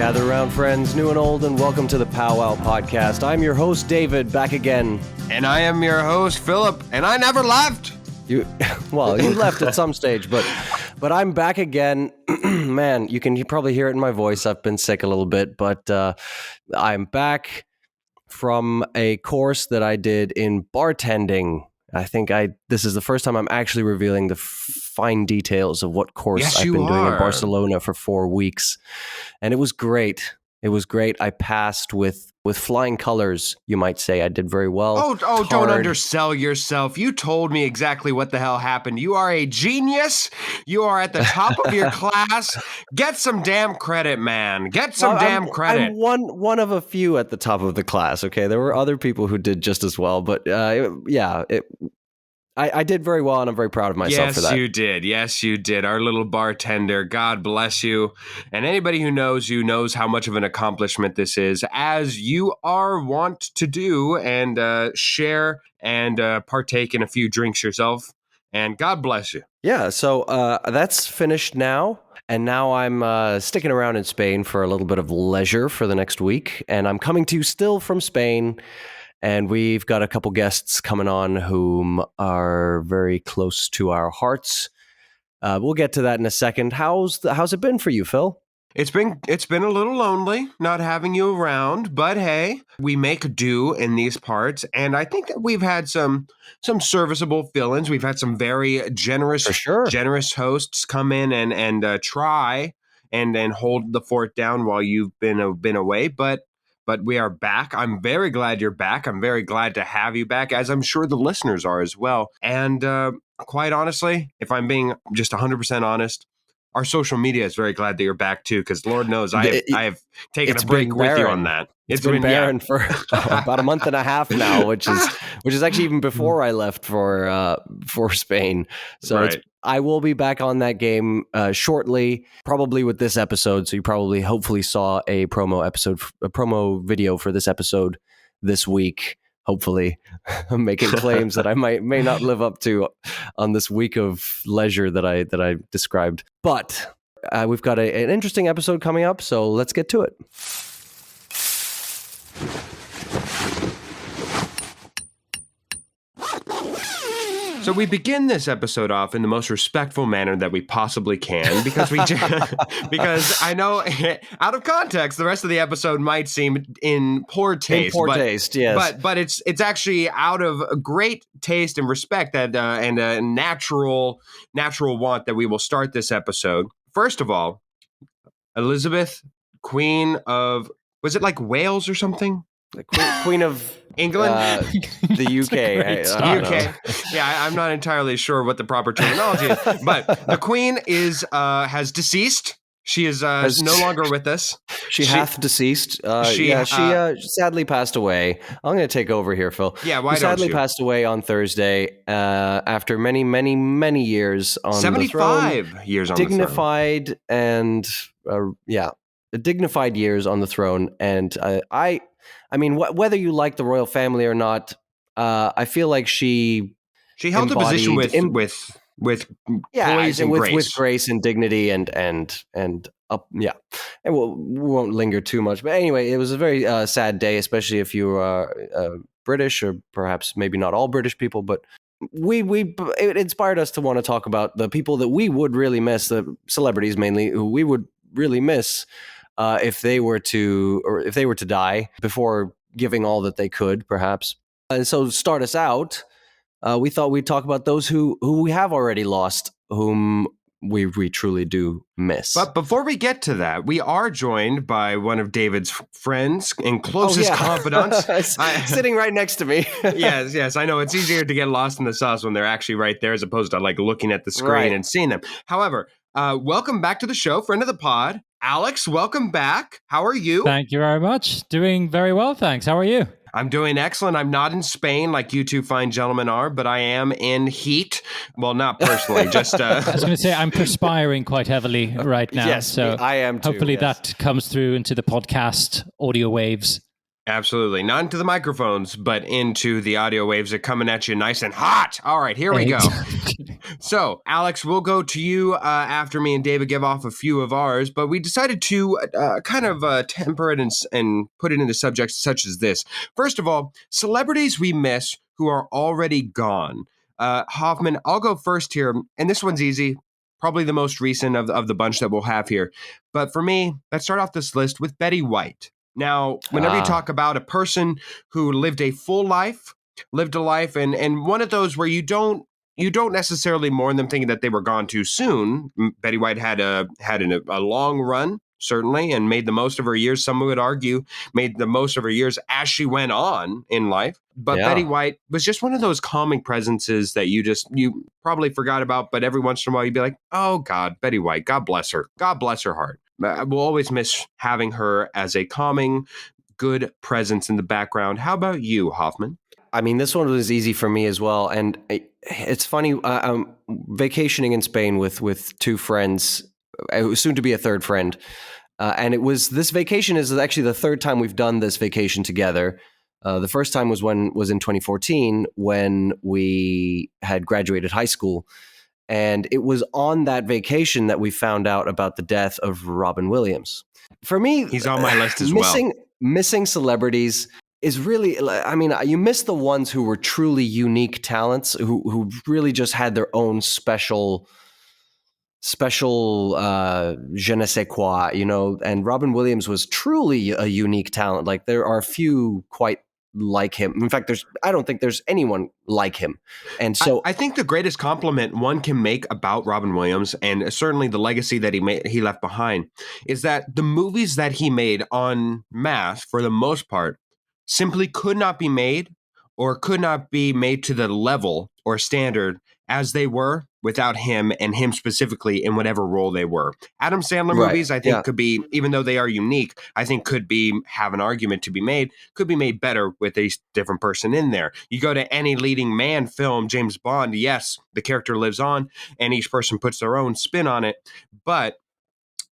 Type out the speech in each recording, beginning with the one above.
Gather around, friends, new and old, and welcome to the POWWOW podcast. I'm your host, David, back again. And I am your host, Philip, and I never left. You left at some stage, but I'm back again. Man, you can probably hear it in my voice. I've been sick a little bit, but I'm back from a course that I did in bartending. This is the first time I'm actually revealing the fine details of what course I've been doing in Barcelona for 4 weeks. And it was great. It was great. I passed with flying colors, you might say. I did very well. Oh, don't undersell yourself. You told me exactly what the hell happened. You are a genius. You are at the top of your class. Get some damn credit, man. Get some damn credit. I'm one of a few at the top of the class, okay? There were other people who did just as well, but I did very well, and I'm very proud of myself for that. Yes, you did. Our little bartender, God bless you. And anybody who knows you knows how much of an accomplishment this is, as you are wont to do and share and partake in a few drinks yourself. And God bless you. Yeah, so that's finished now. And now I'm sticking around in Spain for a little bit of leisure for the next week. And I'm coming to you still from Spain. And we've got a couple guests coming on whom are very close to our hearts. We'll get to that in a second. How's it been for you, Phil? It's been a little lonely not having you around, but hey, we make do in these parts, and I think that we've had some serviceable fill-ins. We've had some very generous hosts come in and try and hold the fort down while you've been away, but we are back. I'm very glad you're back. I'm very glad to have you back, as I'm sure the listeners are as well. And quite honestly, if I'm being just 100% honest, our social media is very glad that you're back too, because Lord knows I have taken a break with you on that. It's been barren for about a month and a half now, which is actually even before I left for Spain. So right. I will be back on that game shortly, probably with this episode. So you hopefully saw a promo video for this episode this week. Hopefully, I'm making claims that I may not live up to on this week of leisure that I described. But we've got an interesting episode coming up, so let's get to it. So we begin this episode off in the most respectful manner that we possibly can, because because I know out of context the rest of the episode might seem in poor taste. Yes. But it's actually out of great taste and respect that and a natural want that we will start this episode. First of all, Elizabeth, Queen of, was it like Wales or something? Queen of England, the UK. UK. Yeah, I'm not entirely sure what the proper terminology is, but the Queen has deceased. She is no longer with us. She hath deceased. She sadly passed away. I'm going to take over here, Phil. Yeah, why she don't sadly you? Passed away on Thursday after many, many, many years on 75 the throne. Years on dignified the throne. And dignified years on the throne. And I mean, whether you like the royal family or not, I feel like she held a position with poise and grace. With grace and dignity and up, yeah. And we won't linger too much, but anyway, it was a very sad day, especially if you are British, or perhaps maybe not all British people, but it inspired us to want to talk about the people that we would really miss, the celebrities mainly, who we would really miss. If they were to die before giving all that they could, perhaps. And so to start us out, we thought we'd talk about those who we have already lost, whom we truly do miss. But before we get to that, we are joined by one of David's friends and closest confidants. Sitting right next to me. Yes, I know. It's easier to get lost in the sauce when they're actually right there, as opposed to like looking at the screen and seeing them. However, welcome back to the show, friend of the pod. Alex, welcome back. How are you? Thank you very much. Doing very well, thanks. How are you? I'm doing excellent. I'm not in Spain like you two fine gentlemen are, but I am in heat. Well, not personally, just... I was going to say, I'm perspiring quite heavily right now. Yes, so I am too. Hopefully that comes through into the podcast audio waves. Absolutely. Not into the microphones, but into the audio waves that are coming at you nice and hot. All right, here we go. Exactly. So, Alex, we'll go to you after me and David give off a few of ours, but we decided to kind of temper it and put it into subjects such as this. First of all, celebrities we miss who are already gone. Hoffman, I'll go first here, and this one's easy. Probably the most recent of the bunch that we'll have here. But for me, let's start off this list with Betty White. Now, whenever you talk about a person who lived a full life, lived a life, and one of those where you don't necessarily mourn them thinking that they were gone too soon. Betty White had a long run, certainly, and made the most of her years. Some would argue made the most of her years as she went on in life. But Yeah. Betty White was just one of those calming presences that you probably forgot about, but every once in a while you'd be like, oh God, Betty White, God bless her. God bless her heart. We'll always miss having her as a calming, good presence in the background. How about you, Hoffman? I mean, this one was easy for me as well, and it's funny. I'm vacationing in Spain with two friends, soon to be a third friend, and this vacation is actually the third time we've done this vacation together. The first time was in 2014 when we had graduated high school, and it was on that vacation that we found out about the death of Robin Williams. For me, He's on my list as missing celebrities is really, I mean, you miss the ones who were truly unique talents, who really just had their own special je ne sais quoi, and Robin Williams was truly a unique talent. Like, there are few quite like him. In fact, I don't think there's anyone like him. And so I think the greatest compliment one can make about Robin Williams, and certainly the legacy that he left behind, is that the movies that he made en masse, for the most part, simply could not be made to the level or standard as they were without him, and him specifically in whatever role they were. Adam Sandler movies, I think, could be, even though they are unique, I think have an argument to be made, could be made better with a different person in there. You go to any leading man film, James Bond, yes, the character lives on and each person puts their own spin on it, but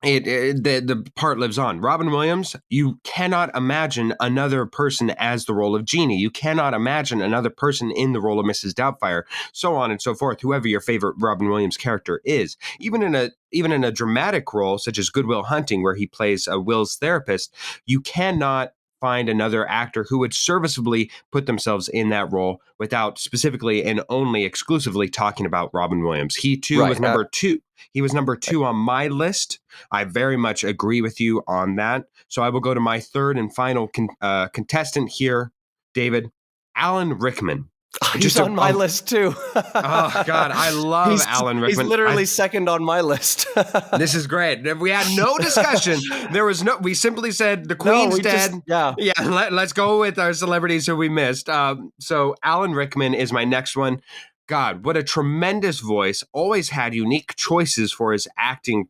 the part lives on. Robin Williams, you cannot imagine another person as the role of Jeannie. You cannot imagine another person in the role of Mrs. Doubtfire, so on and so forth, whoever your favorite Robin Williams character is. Even in a dramatic role such as Good Will Hunting, where he plays Will's therapist, you cannot find another actor who would serviceably put themselves in that role without specifically and only exclusively talking about Robin Williams. He too was number two. He was number 2 on my list. I very much agree with you on that. So I will go to my third and final contestant here, David. Alan Rickman. He's on my list too. Oh God, I love Alan Rickman. He's literally second on my list. This is great. We had no discussion. We simply said the Queen's dead. Let's go with our celebrities who we missed. So Alan Rickman is my next one. God, what a tremendous voice. Always had unique choices for his acting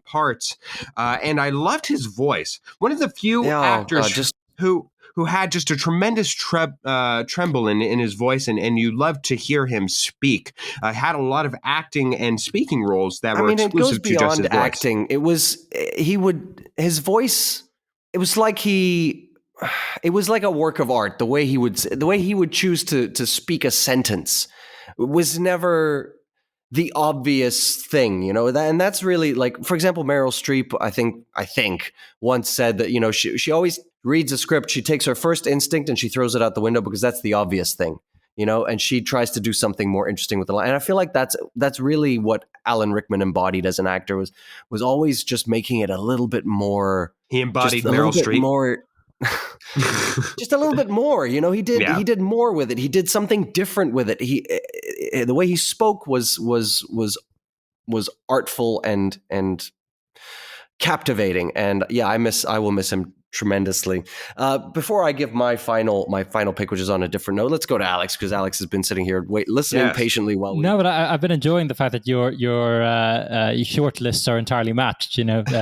parts. And I loved his voice. One of the few actors who had just a tremendous tremble in his voice, and you loved to hear him speak. Had a lot of acting and speaking roles that were exclusive to just his voice. Acting. His voice, it was like a work of art. The way he would choose to speak a sentence was never the obvious thing, and that's really, like, for example, Meryl Streep, I think once said that, she always reads a script, she takes her first instinct and she throws it out the window because that's the obvious thing, and she tries to do something more interesting with the line. And I feel like that's really what Alan Rickman embodied as an actor, was always just making it a little bit more. He embodied Meryl Streep more. Just a little bit more, he did more with it. He did something different with it. The way he spoke was artful and captivating. And I will miss him tremendously. Before I give my final pick, which is on a different note, let's go to Alex, because Alex has been sitting here listening patiently while we... No, but I've been enjoying the fact that your short lists are entirely matched. I didn't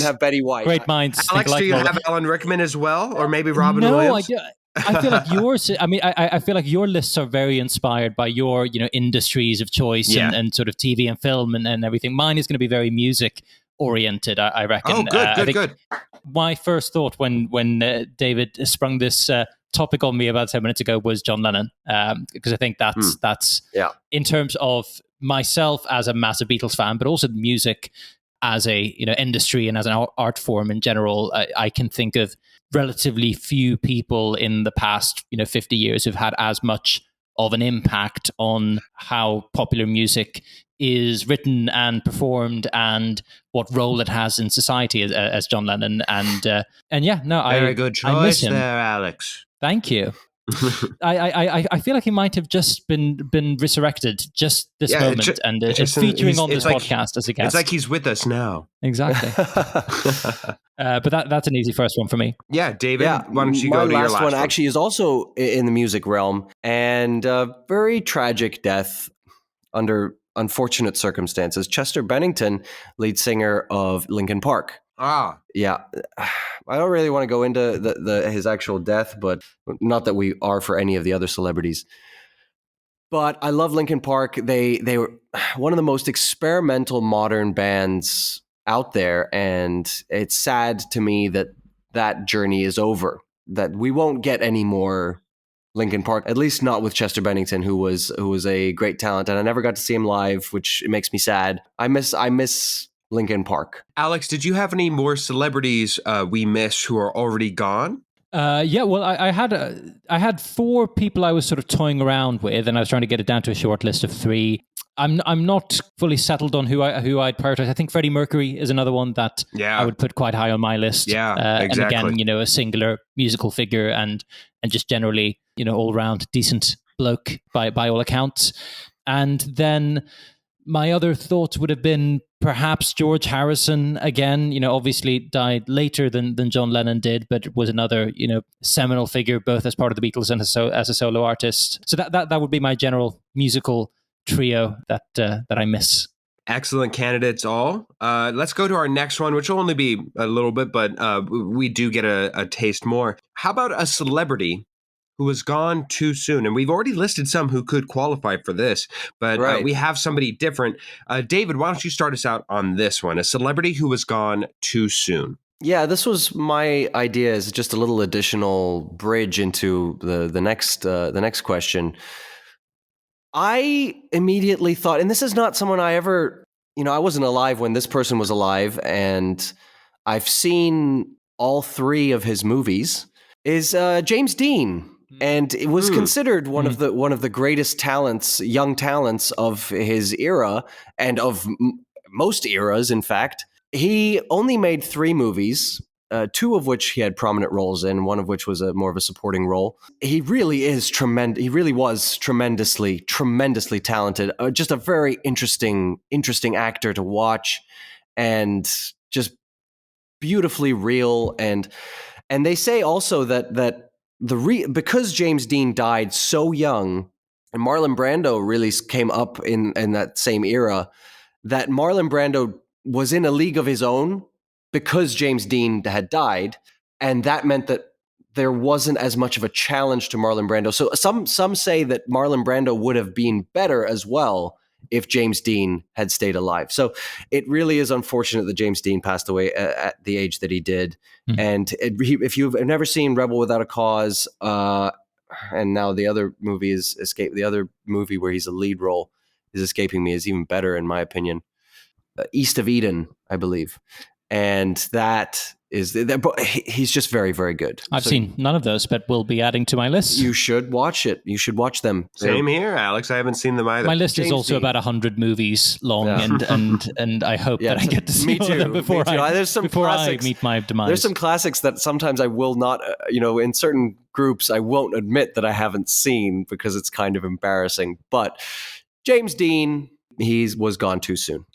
have Betty White. Great minds. Alex, do you have Alan Rickman as well, or maybe Robin Williams? No, I feel like yours. I mean, I feel like your lists are very inspired by your industries of choice and sort of TV and film and everything. Mine is going to be very music oriented, I reckon. Oh, good, I good, think good. my first thought when David sprung this topic on me about 10 minutes ago was John Lennon, because I think that's Yeah. in terms of myself as a massive Beatles fan, but also the music as a industry and as an art form in general. I can think of relatively few people in the past 50 years who've had as much of an impact on how popular music is written and performed and what role it has in society as John Lennon. And yeah, no, Very good I miss choice him. there, Alex. Thank you. I feel like he might have just been resurrected just this moment and is featuring on this podcast as a guest. It's like he's with us now. Exactly. But that's an easy first one for me. Yeah, David, why don't you go to your last one? My last one actually is also in the music realm, and a very tragic death under unfortunate circumstances. Chester Bennington, lead singer of Linkin Park. Ah. Yeah. I don't really want to go into his actual death, but not that we are for any of the other celebrities. But I love Linkin Park. They were one of the most experimental modern bands out there, and it's sad to me that journey is over. That we won't get any more Linkin Park, at least not with Chester Bennington, who was a great talent, and I never got to see him live, which makes me sad. I miss Linkin Park. Alex, did you have any more celebrities we miss who are already gone? Yeah, well, I had 4 people I was sort of toying around with, and I was trying to get it down to a short list of 3. I'm not fully settled on who I'd prioritize. I think Freddie Mercury is another one that I would put quite high on my list. Yeah, exactly. And again, a singular musical figure and just generally, all round decent bloke by all accounts. And then my other thoughts would have been perhaps George Harrison again. Obviously died later than John Lennon did, but was another seminal figure both as part of the Beatles and as a solo artist. So that would be my general musical trio that I miss. Excellent candidates all. Let's go to our next one, which will only be a little bit, but we do get a taste more. How about a celebrity who has gone too soon? And we've already listed some who could qualify for this, but we have somebody different. David, why don't you start us out on this one? A celebrity who has gone too soon. Yeah, this was my idea as just a little additional bridge into the next question. I immediately thought, and this is not someone I ever, I wasn't alive when this person was alive, and I've seen all 3 of his movies, is James Dean. And it was considered one of the greatest talents, young talents of his era, and of most eras, in fact. He only made 3 movies, 2 of which he had prominent roles in, one of which was more of a supporting role. He really is tremendous. He really was tremendously talented. Just a very interesting actor to watch, and just beautifully real. And they say also that because James Dean died so young, and Marlon Brando really came up in that same era, that Marlon Brando was in a league of his own because James Dean had died, and that meant that there wasn't as much of a challenge to Marlon Brando. So some say that Marlon Brando would have been better as well if James Dean had stayed alive. So it really is unfortunate that James Dean passed away at the age that he did. Mm-hmm. And if you've never seen Rebel Without a Cause, and now the other movie is the other movie where he's a lead role is escaping me, is even better in my opinion. East of Eden, I believe. And he's just very, very good. I've seen none of those, but will be adding to my list. You should watch it. You should watch them. Same here, Alex. I haven't seen them either. My list is also about 100 movies long, and I hope that I get to see all of them before I meet my demise. There's some classics that sometimes I will not, in certain groups, I won't admit that I haven't seen because it's kind of embarrassing. But James Dean, he was gone too soon.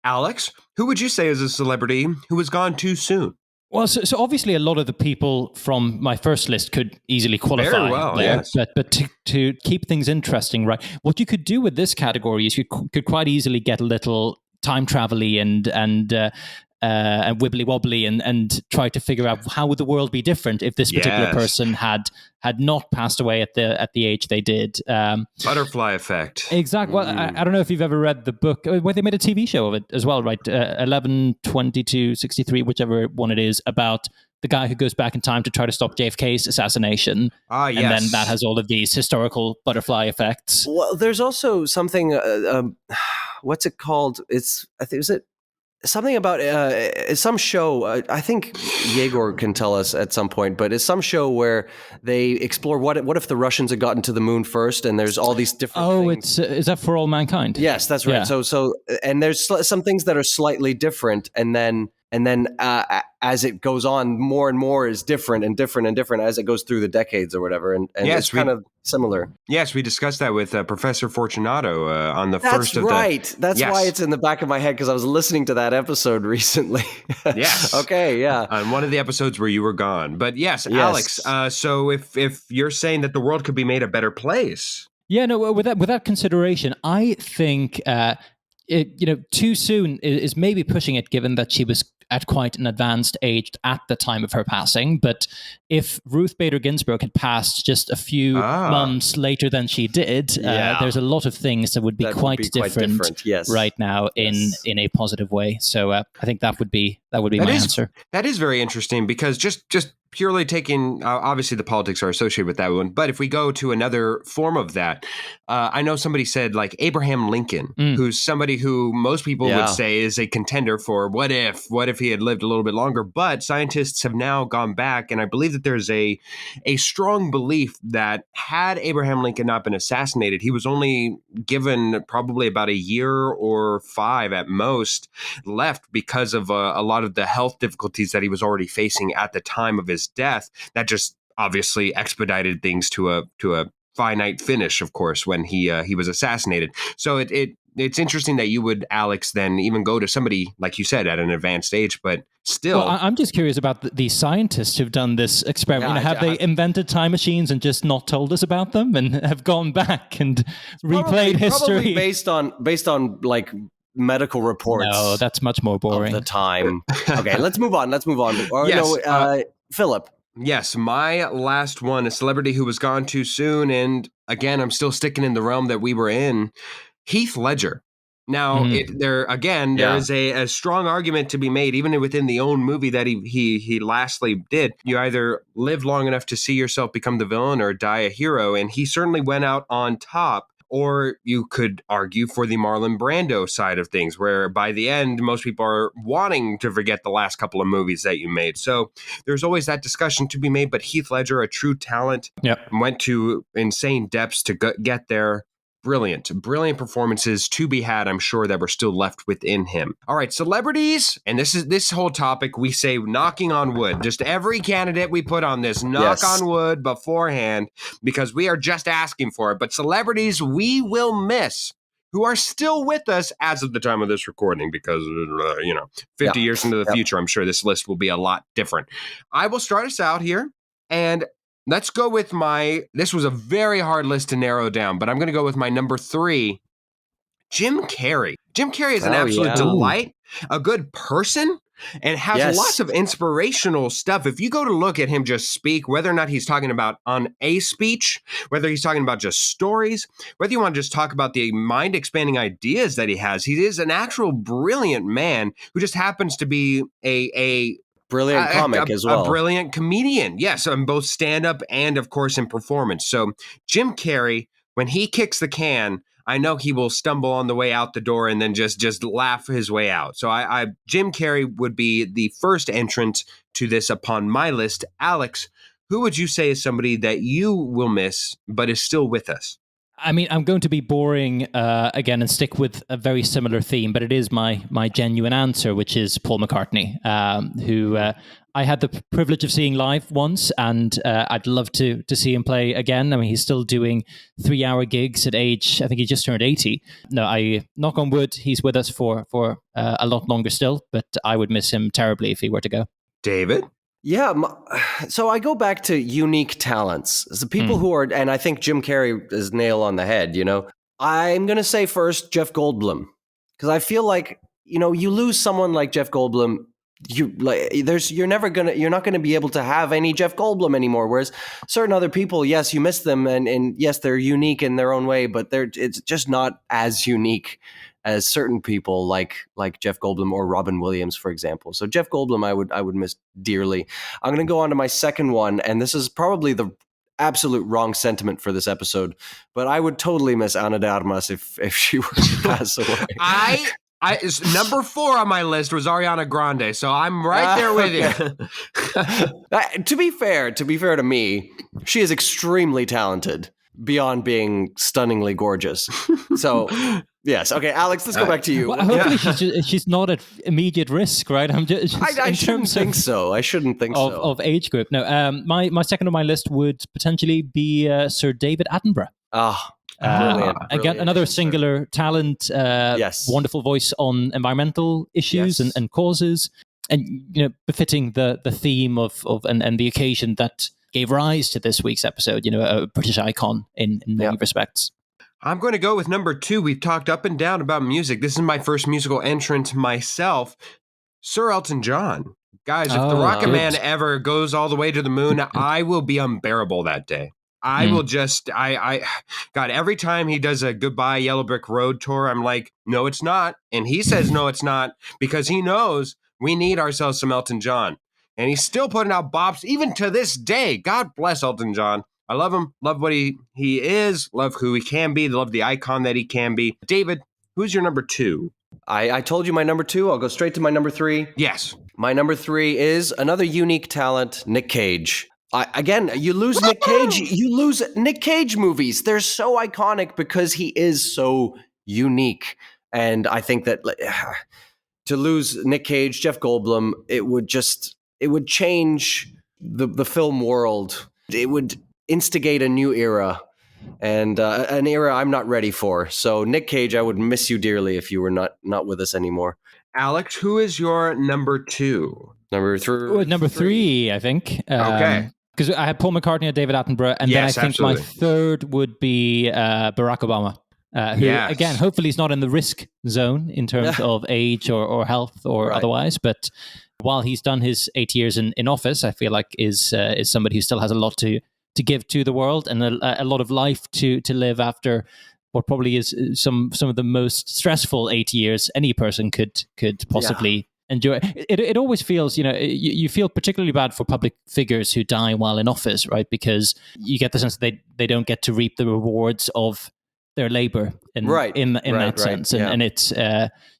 Alex, who would you say is a celebrity who has gone too soon? Well, so obviously a lot of the people from my first list could easily qualify. Very well, there, yes. But to keep things interesting, right? What you could do with this category is you could quite easily get a little time travel-y and and wibbly wobbly, and try to figure out how would the world be different if this particular person had not passed away at the age they did. Butterfly effect. Exactly. Well, I don't know if you've ever read the book. Well, they made a TV show of it as well, right? 11/22/63, whichever one it is, about the guy who goes back in time to try to stop JFK's assassination. Ah, yes. And then that has all of these historical butterfly effects. Well, there's also something. What's it called? I think is it something about some show. I think Yegor can tell us at some point, but it's some show where they explore what if the Russians had gotten to the moon first, and there's all these different. Things. Is that For All Mankind? Yes, that's right. Yeah. So and there's some things that are slightly different, and then as it goes on, more and more is different and different and different as it goes through the decades or whatever. And yes, it's kind of similar. Yes, we discussed that with Professor Fortunato on the That's first of right. the... That's yes. why it's in the back of my head, because I was listening to that episode recently. Yes. Okay, yeah. On one of the episodes where you were gone. But yes. Alex, so if you're saying that the world could be made a better place... Yeah, no, with that consideration, I think too soon is maybe pushing it, given that she was at quite an advanced age at the time of her passing. But if Ruth Bader Ginsburg had passed just a few months later than she did, there's a lot of things that would be quite different yes. right now in a positive way. So I think that would be my answer. That is very interesting, because just purely taking, obviously the politics are associated with that one, but if we go to another form of that, I know somebody said like Abraham Lincoln, who's somebody who most people would say is a contender for what if he had lived a little bit longer, but scientists have now gone back, and I believe that there's a strong belief that had Abraham Lincoln not been assassinated, he was only given probably about a year or 5 at most left, because of a lot of the health difficulties that he was already facing at the time of his death. That just obviously expedited things to a finite finish, of course, when he was assassinated. So it's interesting that you would, Alex, then even go to somebody, like you said, at an advanced age, but still. Well, I'm just curious about the scientists who've done this experiment. Have they invented time machines and just not told us about them, and have gone back and replayed history? Probably based on like medical reports. No, that's much more boring. Of the time. Okay, let's move on. Or, yes, Philip. Yes, my last one, a celebrity who was gone too soon, and again, I'm still sticking in the realm that we were in, Heath Ledger. Now, there is a strong argument to be made, even within the own movie that he lastly did. You either live long enough to see yourself become the villain or die a hero, and he certainly went out on top. Or you could argue for the Marlon Brando side of things, where by the end, most people are wanting to forget the last couple of movies that you made. So there's always that discussion to be made. But Heath Ledger, a true talent, went to insane depths to get there. Brilliant performances to be had, I'm sure, that were still left within him. All right, celebrities, and this whole topic, we say knocking on wood. Just every candidate we put on this, knock on wood beforehand, because we are just asking for it. But celebrities we will miss, who are still with us as of the time of this recording, because, 50 years into the future, I'm sure this list will be a lot different. I will start us out here, and let's go with this was a very hard list to narrow down, but I'm going to go with my number 3, Jim Carrey. Jim Carrey is an absolute delight, a good person, and has lots of inspirational stuff. If you go to look at him just speak, whether or not he's talking about on a speech, whether he's talking about just stories, whether you want to just talk about the mind-expanding ideas that he has, he is an actual brilliant man who just happens to be a brilliant comic as well. A brilliant comedian. Yes, on both stand-up and, of course, in performance. So Jim Carrey, when he kicks the can, I know he will stumble on the way out the door and then just laugh his way out. So Jim Carrey would be the first entrant to this upon my list. Alex, who would you say is somebody that you will miss but is still with us? I mean, I'm going to be boring again and stick with a very similar theme, but it is my genuine answer, which is Paul McCartney, who I had the privilege of seeing live once, and I'd love to see him play again. I mean, he's still doing 3-hour gigs at age, I think he just turned 80. No, I knock on wood, he's with us for a lot longer still, but I would miss him terribly if he were to go. David? Yeah, so I go back to unique talents. The people who are, and I think Jim Carrey is nail on the head, I'm going to say first Jeff Goldblum, because I feel like you lose someone like Jeff Goldblum. You're not gonna be able to have any Jeff Goldblum anymore. Whereas certain other people, yes, you miss them, and yes, they're unique in their own way, but it's just not as unique as certain people like Jeff Goldblum or Robin Williams, for example. So Jeff Goldblum, I would miss dearly. I'm gonna go on to my second one, and this is probably the absolute wrong sentiment for this episode, but I would totally miss Ana de Armas if she were to pass away. Number 4 on my list was Ariana Grande, so I'm right there with you. To be fair to me, she is extremely talented beyond being stunningly gorgeous. So, yes. Okay, Alex, let's go back to you. Well, hopefully she's not at immediate risk, right? I shouldn't think so. I shouldn't think so. Of age group. No, my second on my list would potentially be Sir David Attenborough. Brilliant. Again, another singular talent, yes. Wonderful voice on environmental issues Yes. and causes, and befitting the theme of and the occasion that gave rise to this week's episode. A British icon in many respects. I'm going to go with number 2. We've talked up and down about music. This is my first musical entrant myself, Sir Elton John. Guys, if the Rocket Man ever goes all the way to the moon, I will be unbearable that day. I will just, God, every time he does a Goodbye Yellow Brick Road tour, I'm like, no, it's not. And he says, no, it's not, because he knows we need ourselves some Elton John. And he's still putting out bops even to this day. God bless Elton John. I love him, love what he is, love who he can be, love the icon that he can be. David, who's your number 2? I told you my number 2. I'll go straight to my number 3. Yes. My number 3 is another unique talent, Nick Cage. Again, you lose Nick Cage. You lose Nick Cage movies. They're so iconic because he is so unique. And I think that to lose Nick Cage, Jeff Goldblum, it would change the film world. It would instigate a new era, and an era I'm not ready for. So Nick Cage, I would miss you dearly if you were not with us anymore. Alex, who is your number 2? Number 3. Number 3, I think. Okay. Because I had Paul McCartney and David Attenborough, and then I think absolutely. my third would be Barack Obama, who, again, hopefully is not in the risk zone in terms of age or health or otherwise. But while he's done his 8 years in office, I feel like is somebody who still has a lot to give to the world and a lot of life to live after what probably is some of the most stressful 8 years any person could possibly enjoy. It always feels, you feel particularly bad for public figures who die while in office, right? Because you get the sense that they don't get to reap the rewards of their labor in that sense. And it's,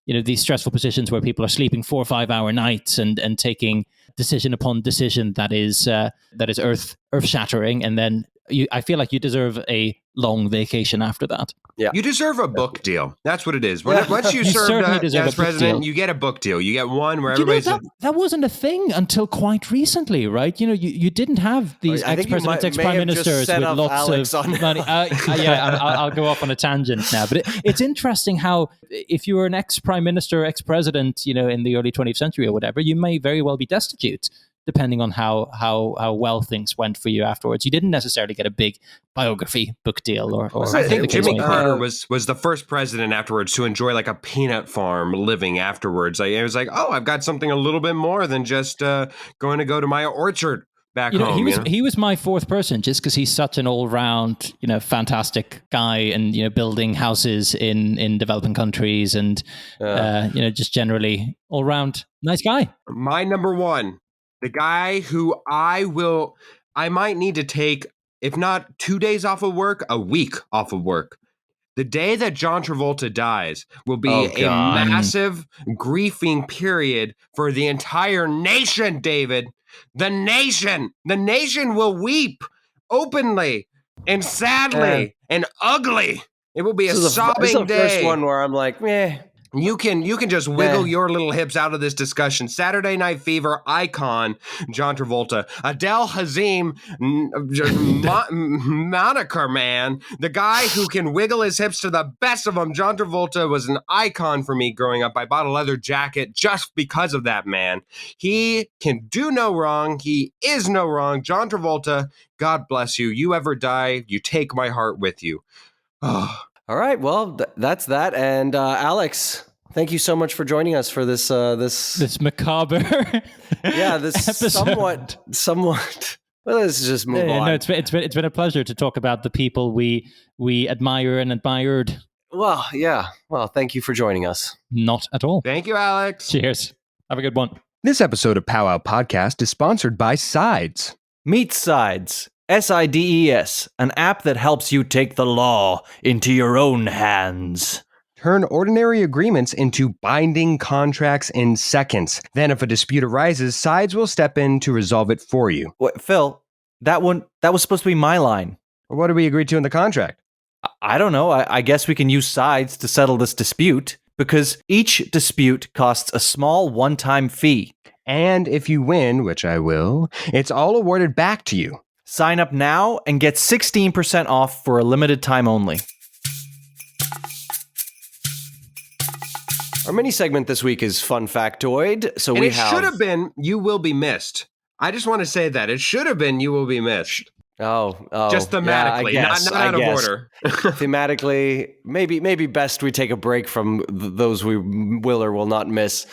these stressful positions where people are sleeping 4 or 5 hour nights and taking decision upon decision that is earth shattering. And then I feel like you deserve a long vacation after that. Yeah, you deserve a book deal. That's what it is. Once you serve as president, you get a book deal. You get one where everybody's... that wasn't a thing until quite recently, right? You didn't have these ex-presidents, ex-prime ministers with lots of money. I'll go off on a tangent now. But it's interesting how if you were an ex-prime minister, ex-president, in the early 20th century or whatever, you may very well be destitute, depending on how well things went for you afterwards. You didn't necessarily get a big biography book deal. Or I think Jimmy Carter was the first president afterwards to enjoy like a peanut farm living afterwards. It was like, I've got something a little bit more than just going to go to my orchard back home. He was my fourth person just because he's such an all-round, fantastic guy and, building houses in developing countries and, just generally all-round nice guy. My number 1. The guy who I might need to take, if not 2 days off of work, a week off of work. The day that John Travolta dies will be a massive grieving period for the entire nation, David. The nation will weep openly and sadly and ugly. It will be a sobbing day. This is the first one where I'm like, meh. You can just wiggle your little hips out of this discussion. Saturday Night Fever icon, John Travolta. Adele Hazim, moniker man. The guy who can wiggle his hips to the best of them. John Travolta was an icon for me growing up. I bought a leather jacket just because of that man. He can do no wrong. He is no wrong. John Travolta, God bless you. You ever die, you take my heart with you. Oh. All right, well, that's that. And Alex, thank you so much for joining us for this This macabre this episode. somewhat. Well, let's just move on. No, it's been a pleasure to talk about the people we admire and admired. Well, yeah. Well, thank you for joining us. Not at all. Thank you, Alex. Cheers. Have a good one. This episode of POWWOW Podcast is sponsored by Sides. Meet Sides, SIDES, an app that helps you take the law into your own hands. Turn ordinary agreements into binding contracts in seconds. Then if a dispute arises, Sides will step in to resolve it for you. Wait, Phil, that was supposed to be my line. What did we agree to in the contract? I don't know. I guess we can use Sides to settle this dispute, because each dispute costs a small one-time fee. And if you win, which I will, it's all awarded back to you. Sign up now and get 16% off for a limited time only. Our mini segment this week is Fun Factoid. So And we it should have been You Will Be Missed. I just want to say that. It should have been You Will Be Missed. Oh, Just thematically, not out of order. Thematically, maybe best we take a break from those we will or will not miss.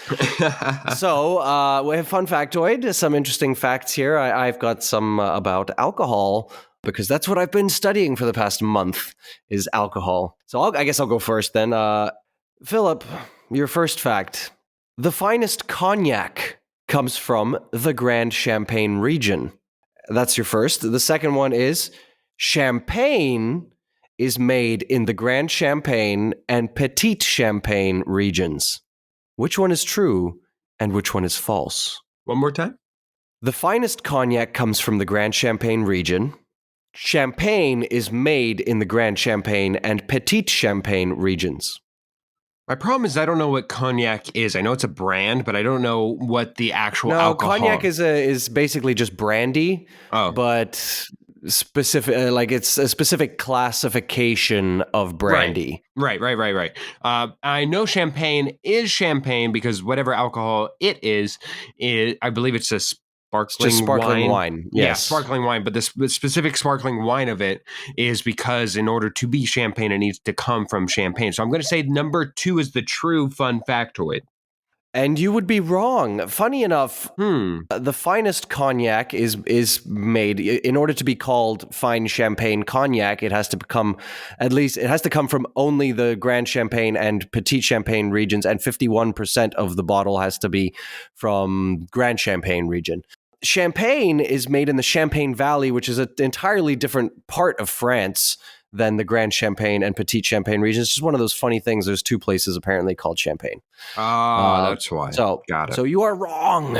So we have Fun Factoid, some interesting facts here. I've got some about alcohol, because that's what I've been studying for the past month, is alcohol. So I guess I'll go first then. Philip, your first fact. The finest cognac comes from the Grand Champagne region. That's your first. The second one is champagne is made in the Grand Champagne and Petite Champagne regions. Which one is true and which one is false? One more time. The finest cognac comes from the Grand Champagne region. Champagne is made in the Grand Champagne and Petite Champagne regions. My problem is I don't know what cognac is. I know it's a brand, but I don't know what the actual alcohol. Cognac is basically just brandy, Oh. but specific, like it's a specific classification of brandy. Right. I know champagne is champagne because whatever alcohol it is I believe it's a sparkling, Just sparkling wine. Yeah, Yes. sparkling wine. But the specific sparkling wine of it is because in order to be champagne, it needs to come from champagne. So I'm going to say number 2 is the true fun factoid. And you would be wrong. Funny enough, the finest cognac is made, in order to be called fine champagne cognac, it has to come from only the Grand Champagne and Petite Champagne regions, and 51% of the bottle has to be from Grand Champagne region. Champagne is made in the Champagne Valley, which is an entirely different part of France than the Grand Champagne and Petite Champagne regions. It's just one of those funny things. There's 2 places apparently called Champagne. That's why. So, got it. So you are wrong.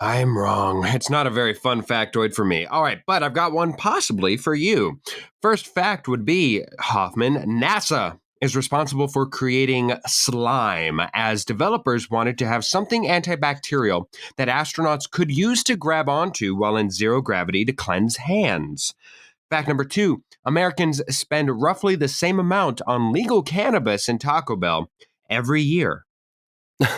I'm wrong. It's not a very fun factoid for me. All right, but I've got one possibly for you. First fact would be, Hoffman, NASA is responsible for creating slime, as developers wanted to have something antibacterial that astronauts could use to grab onto while in zero gravity to cleanse hands. Fact number 2, Americans spend roughly the same amount on legal cannabis in Taco Bell every year. Which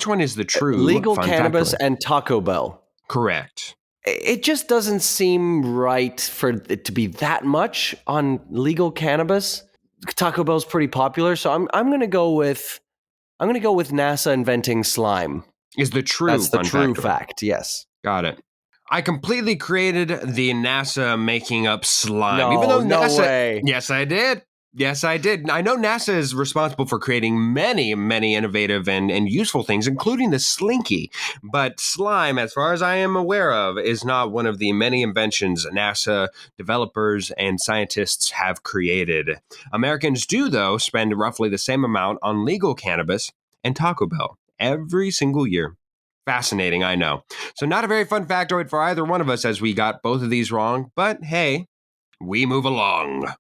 one is the true legal fun cannabis factoid? and Taco Bell? Correct. It just doesn't seem right for it to be that much on legal cannabis. Taco Bell's pretty popular, so I'm going to go with NASA inventing slime. Is the true That's the fun true factoid. fact. Yes. Got it. I completely created the NASA making up slime. No, even though no NASA, way. Yes, I did. I know NASA is responsible for creating many, many innovative and useful things, including the Slinky. But slime, as far as I am aware of, is not one of the many inventions NASA developers and scientists have created. Americans do, though, spend roughly the same amount on legal cannabis and Taco Bell every single year. Fascinating, I know. So not a very fun factoid for either one of us, as we got both of these wrong. But hey, we move along.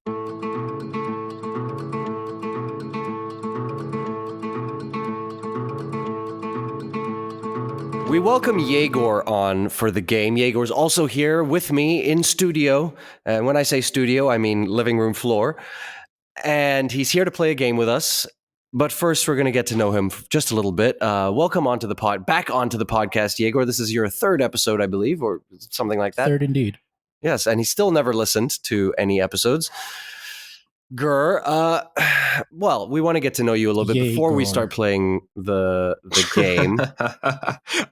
We welcome Yegor on for the game. Yegor's also here with me in studio. And when I say studio, I mean living room floor. And he's here to play a game with us. But first, we're going to get to know him just a little bit. Welcome back onto the podcast, Yegor. This is your 3rd episode, I believe, or something like that. 3rd indeed. Yes, and he still never listened to any episodes. Gur, well, we want to get to know you a little bit before we Yegor. start playing the game.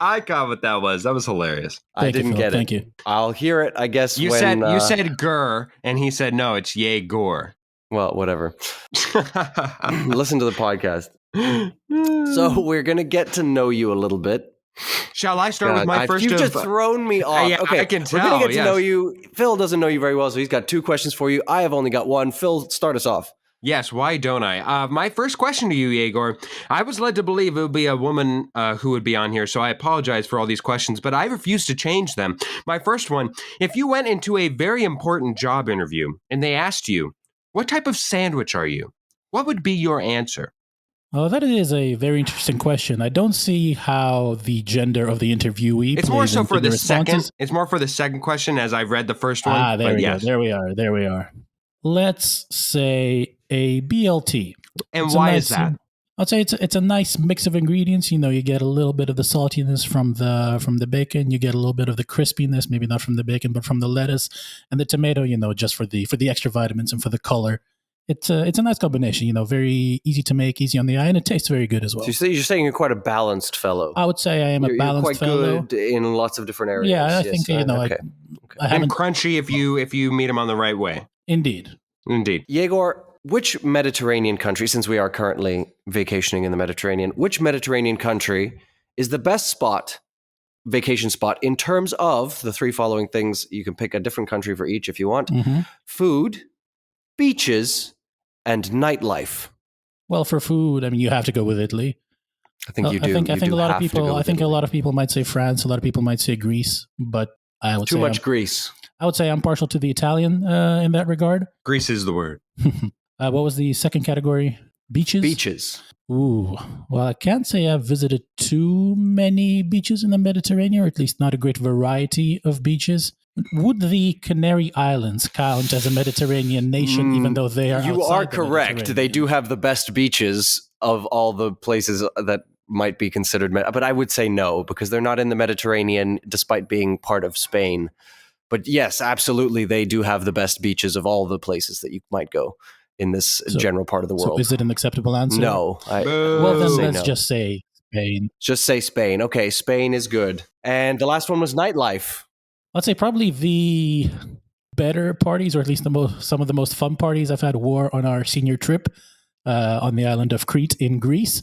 I got what that was. That was hilarious. I Thank you, didn't Phil. get Thank it. you. I'll hear it, I guess, You when... said Gur, and he said no. It's Yegor. Well, whatever. Listen to the podcast. So we're going to get to know you a little bit. Shall I start with my first? You've just thrown me off. Yeah, okay, I can we're going tell, to get to yes. know you. Phil doesn't know you very well, so he's got 2 questions for you. I have only got 1. Phil, start us off. Yes, why don't I? My first question to you, Yegor, I was led to believe it would be a woman who would be on here, so I apologize for all these questions, but I refuse to change them. My first one, if you went into a very important job interview and they asked you, what type of sandwich are you? What would be your answer? Oh, that is a very interesting question. I don't see how the gender of the interviewee. It's more plays so into for the responses. second. It's more for the second question as I've read the first one. There but we yes. go. There we are. Let's say a BLT. And It's why a is nice- that? I'd say it's a nice mix of ingredients. You know, you get a little bit of the saltiness from the bacon. You get a little bit of the crispiness, maybe not from the bacon, but from the lettuce and the tomato. You know, just for the extra vitamins and for the color. It's a nice combination. You know, very easy to make, easy on the eye, and it tastes very good as well. So you're saying you're quite a balanced fellow. I would say I am a You're balanced quite fellow. good in lots of different areas. Yeah, I Yes, think you know. okay. I And haven't crunchy if you meet him on the right way. indeed. Indeed. Yegor, which Mediterranean country, since we are currently vacationing in the Mediterranean, which Mediterranean country is the best vacation spot in terms of the 3 following things? You can pick a different country for each if you want. Hmm. Food, beaches, and nightlife. Well, for food, I mean, you have to go with Italy. I think you do. I think a lot of people. I think a Italy. lot of people might say France. A lot of people might say Greece. But I would Too say much Greece. I would say I'm partial to the Italian in that regard. Grease is the word. What was the second category? Beaches. Beaches. Ooh. Well, I can't say I've visited too many beaches in the Mediterranean, or at least not a great variety of beaches. Would the Canary Islands count as a Mediterranean nation, even though they are? You outside are the correct. They Mediterranean? do have the best beaches of all the places that might be considered, but I would say no, because they're not in the Mediterranean, despite being part of Spain. But yes, absolutely, they do have the best beaches of all the places that you might go in this general part of the So world. is it an acceptable answer? No. Well, then say let's no. just say Spain. Just say Spain. Okay, Spain is good. And the last one was nightlife. I'd say probably the better parties, or at least some of the most fun parties I've had were on our senior trip on the island of Crete in Greece.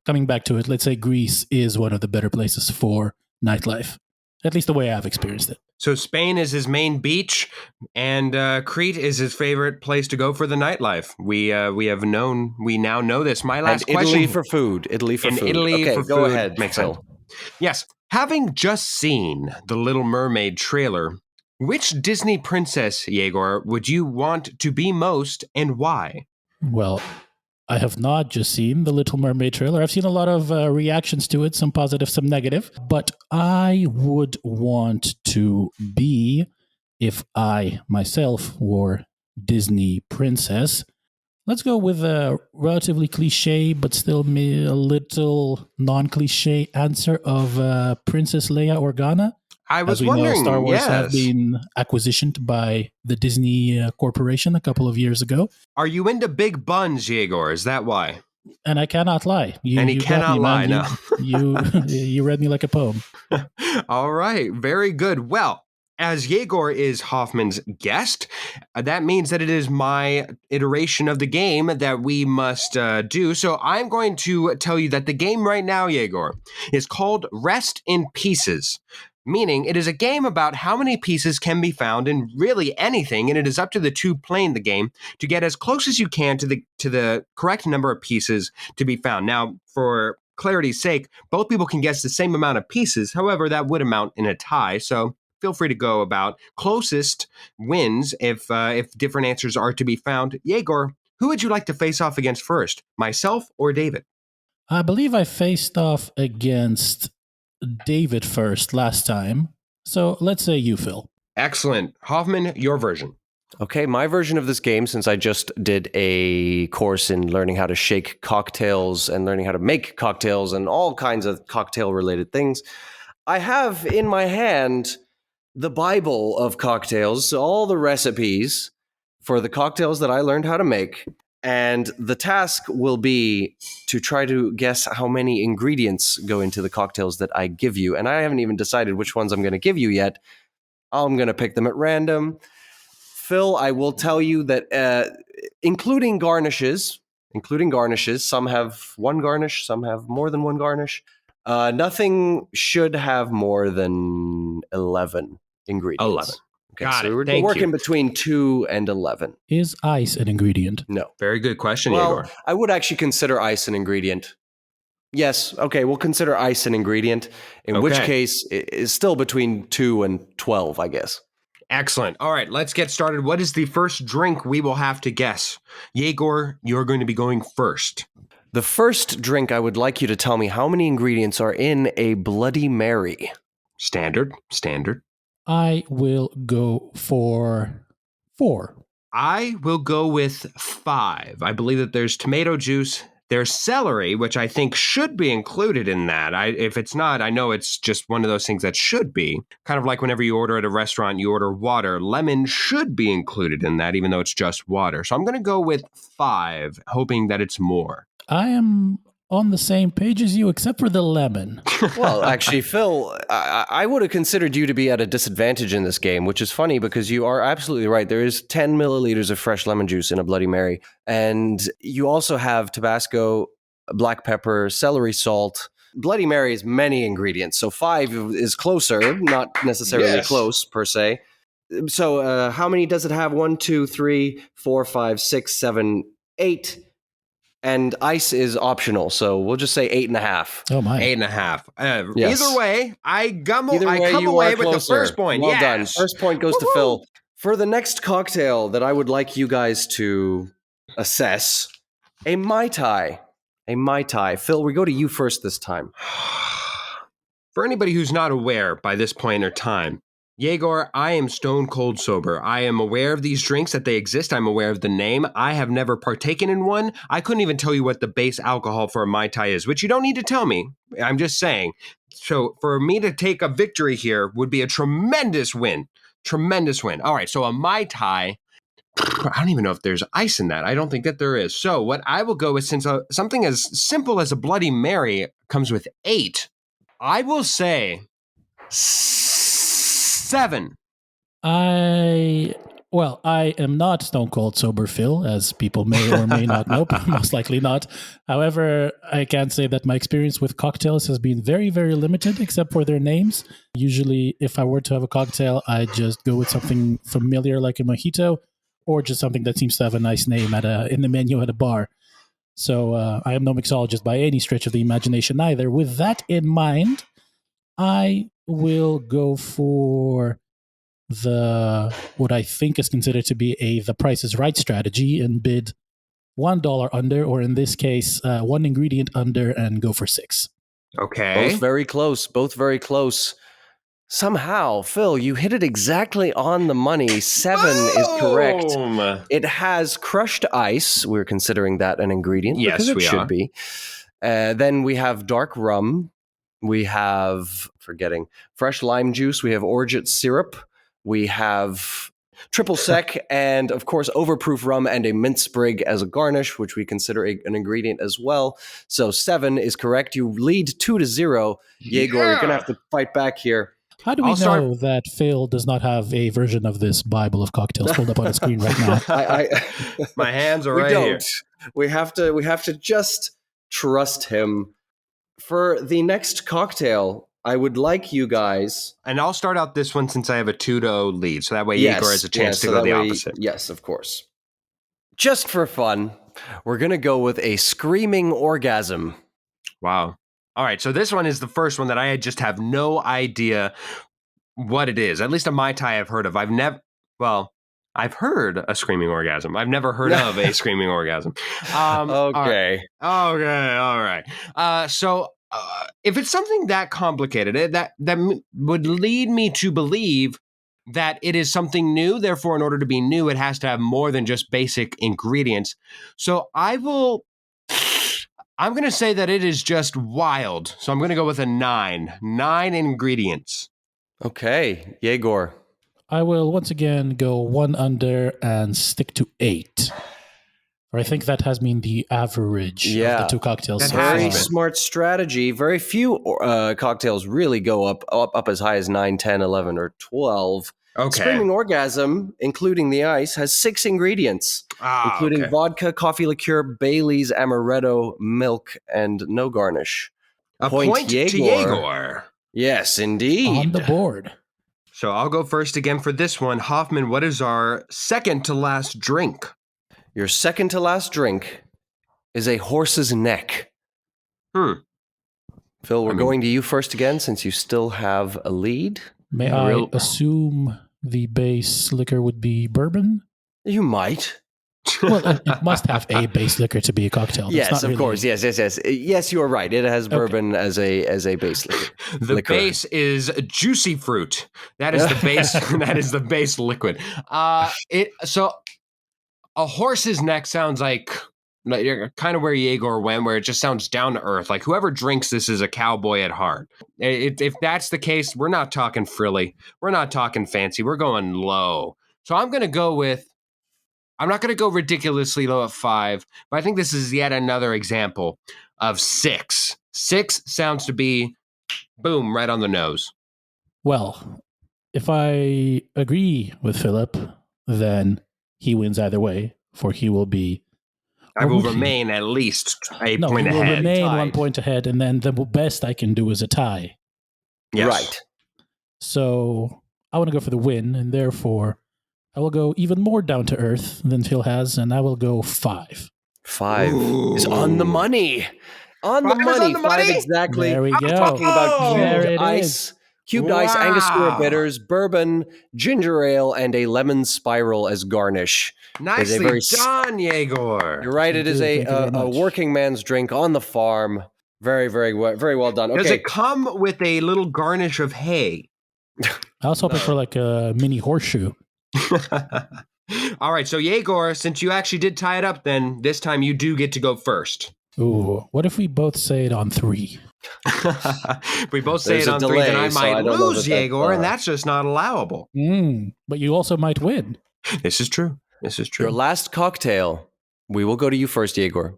Coming back to it, let's say Greece is one of the better places for nightlife, at least the way I've experienced it. So Spain is his main beach, and Crete is his favorite place to go for the nightlife. We now know this. My last And question Italy for food. Italy for And food. Italy okay, for go food. ahead, Makes Phil. sense. Yes. Having just seen The Little Mermaid trailer, which Disney princess, Yegor, would you want to be most and why? Well, I have not just seen the Little Mermaid trailer. I've seen a lot of reactions to it, some positive, some negative. But I would want to be, if I myself were Disney princess. Let's go with a relatively cliche, but still a little non-cliche answer of Princess Leia Organa. I was As we wondering, know, Star Wars have yes. been acquisitioned by the Disney Corporation a couple of years ago. Are you into big buns, Yegor? Is that why? And I cannot lie. And he you got cannot me, lie, man. no. You read me like a poem. All right. Very good. Well, as Yegor is Hoffman's guest, that means that it is my iteration of the game that we must do. So I'm going to tell you that the game right now, Yegor, is called Rest in Pieces. Meaning it is a game about how many pieces can be found in really anything, and it is up to the two playing the game to get as close as you can to the correct number of pieces to be found. Now, for clarity's sake, both people can guess the same amount of pieces. However, that would amount in a tie. So feel free to go about. Closest wins if different answers are to be found. Yegor, who would you like to face off against first, myself or David? I believe I faced off against David first last time. So let's say you, Phil. Excellent. Hoffman, your version. Okay, my version of this game, since I just did a course in learning how to shake cocktails and learning how to make cocktails and all kinds of cocktail-related things, I have in my hand the Bible of cocktails, all the recipes for the cocktails that I learned how to make. And the task will be to try to guess how many ingredients go into the cocktails that I give you. And I haven't even decided which ones I'm going to give you yet. I'm going to pick them at random. Phil, I will tell you that including garnishes, some have one garnish, some have more than one garnish. Nothing should have more than 11 ingredients. 11. Okay, Got so it. we're Thank working you. between 2 and 11. Is ice an ingredient? No. Very good question, Well, Igor. I would actually consider ice an ingredient. Yes, okay, we'll consider ice an ingredient, in which Okay. case it is still between 2 and 12, I guess. Excellent. All right, let's get started. What is the first drink we will have to guess? Yegor, you're going to be going first. The first drink, I would like you to tell me how many ingredients are in a Bloody Mary. Standard. I will go for 4. I will go with 5. I believe that there's tomato juice, there's celery, which I think should be included in that. If it's not, I know it's just one of those things that should be. Kind of like whenever you order at a restaurant, you order water. Lemon should be included in that, even though it's just water. So I'm going to go with 5, hoping that it's more. I am on the same page as you, except for the lemon. Well, actually, Phil, I would have considered you to be at a disadvantage in this game, which is funny because you are absolutely right. There is 10 milliliters of fresh lemon juice in a Bloody Mary. And you also have Tabasco, black pepper, celery salt. Bloody Mary is many ingredients. So 5 is closer, not necessarily Yes. close per se. So how many does it have? 1, 2, 3, 4, 5, 6, 7, 8. And ice is optional, so we'll just say 8.5. Oh my. 8.5. Yes. Either way, I come Either way, away you with are the closer. first point. Well Yes. done. First point goes to Woohoo. Phil. For the next cocktail that I would like you guys to assess, a Mai Tai. A Mai Tai. Phil, we go to you first this time. For anybody who's not aware by this point or time, Yegor, I am stone cold sober. I am aware of these drinks, that they exist. I'm aware of the name. I have never partaken in one. I couldn't even tell you what the base alcohol for a Mai Tai is, which you don't need to tell me. I'm just saying. So for me to take a victory here would be a tremendous win. Tremendous win. All right, so a Mai Tai, I don't even know if there's ice in that. I don't think that there is. So what I will go with, since something as simple as a Bloody Mary comes with 8, I will say 7. I am not stone cold sober, Phil, as people may or may not know, but most likely not. However, I can say that my experience with cocktails has been very, very limited, except for their names. Usually, if I were to have a cocktail, I just go with something familiar like a mojito, or just something that seems to have a nice name in the menu at a bar. So I am no mixologist by any stretch of the imagination either. With that in mind, I will go for what I think is considered to be the Price is Right strategy and bid $1 under, or in this case, 1 ingredient under, and go for 6. Okay. Both very close. Both very close. Somehow, Phil, you hit it exactly on the money. 7 is correct. Boom. It has crushed ice. We're considering that an ingredient. Yes, because it we should are. be. Then we have dark rum. We have, fresh lime juice. We have orgeat syrup. We have triple sec and, of course, overproof rum and a mint sprig as a garnish, which we consider an ingredient as well. So 7 is correct. You lead 2-0. Yegor, you're going to have to fight back here. How do we I'll start- know that Phil does not have a version of this Bible of cocktails pulled up on the screen right now? My hands are We right don't. here. We have to just trust him. For the next cocktail, I would like you guys. And I'll start out this one since I have a 2-0 lead. So that way Yegor has a chance to so go that the way- opposite. Yes, of course. Just for fun, we're going to go with a screaming orgasm. Wow. All right. So this one is the first one that I just have no idea what it is. At least a Mai Tai I've heard of. I've heard a screaming orgasm. I've never heard of a screaming orgasm. Okay. All right. So if it's something that complicated, that would lead me to believe that it is something new. Therefore, in order to be new, it has to have more than just basic ingredients. So I'm going to say that it is just wild. So I'm going to go with a 9. 9 ingredients. Okay. Yegor. I will once again go 1 under and stick to 8. Or I think that has been the average of Yeah. the 2 cocktails. That so has Very been. far. smart strategy. Very few cocktails really go up as high as 9, 10, 11, or 12. Okay. Screaming Orgasm, including the ice, has 6 ingredients, including Okay. vodka, coffee liqueur, Bailey's, amaretto, milk, and no garnish. A Point point to Yegor. Yegor. Yes, indeed. On the board. So I'll go first again for this one. Hoffman, what is our second to last drink? Your second to last drink is a horse's neck. Phil, we're going to you first again since you still have a lead. May Yeah, I real- assume the base liquor would be bourbon? You might. Well, it must have a base liquor to be a cocktail. That's Yes, not of really- course. Yes. Yes, you are right. It has bourbon as a base liquor. The Liquor. base is juicy fruit. That is the base. That is the base liquid. So a horse's neck sounds like kind of where Yegor went, where it just sounds down to earth. Like whoever drinks this is a cowboy at heart. If that's the case, we're not talking frilly. We're not talking fancy. We're going low. So I'm going to go with. I'm not going to go ridiculously low at 5, but I think this is yet another example of 6. 6 sounds to be, boom, right on the nose. Well, if I agree with Philip, then he wins either way, for he will be. I will Okay. remain at least a No, point he will ahead. remain tied. 1 point ahead, and then the best I can do is a tie. Yes. Right. So I want to go for the win, and therefore I will go even more down to earth than Phil has, and I will go 5. 5 is on the money. On the 5 is money. on the 5 money? exactly. There we I'm go. talking about Oh! There cubed it ice. is. Cubed ice, Wow. Angostura bitters, bourbon, ginger ale, and a lemon spiral as garnish. Nicely very done, Yegor. You're right. Thank It is you, thank you very a much. working man's drink on the farm. Very, very well done. Does Okay. it come with a little garnish of hay? I was hoping for like a mini horseshoe. All right, so Yegor, since you actually did tie it up, then this time you do get to go first. Ooh, what if we both say it on 3? If we both say There's it a on 3, then delay, I so might I don't know lose, that that's, Yegor, and that's just not allowable. But you also might win. This is true. This is Your true. last cocktail, we will go to you first, Yegor,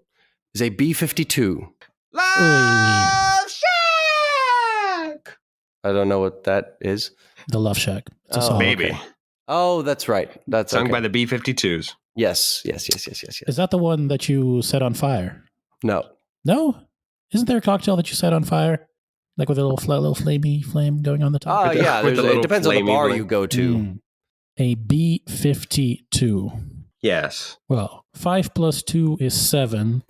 is a B-52. Love Shack! I don't know what that is. The Love Shack. It's a Oh, song. Maybe. okay. Oh, that's right. That's Sung okay. by the B-52s. Yes. Is that the one that you set on fire? No. No? Isn't there a cocktail that you set on fire? Like with a little flamey flame going on the top? Oh, With the- yeah. with the It little depends on the flamey bar flame. you go to. A B-52. Yes. Well, 5 plus 2 is 7.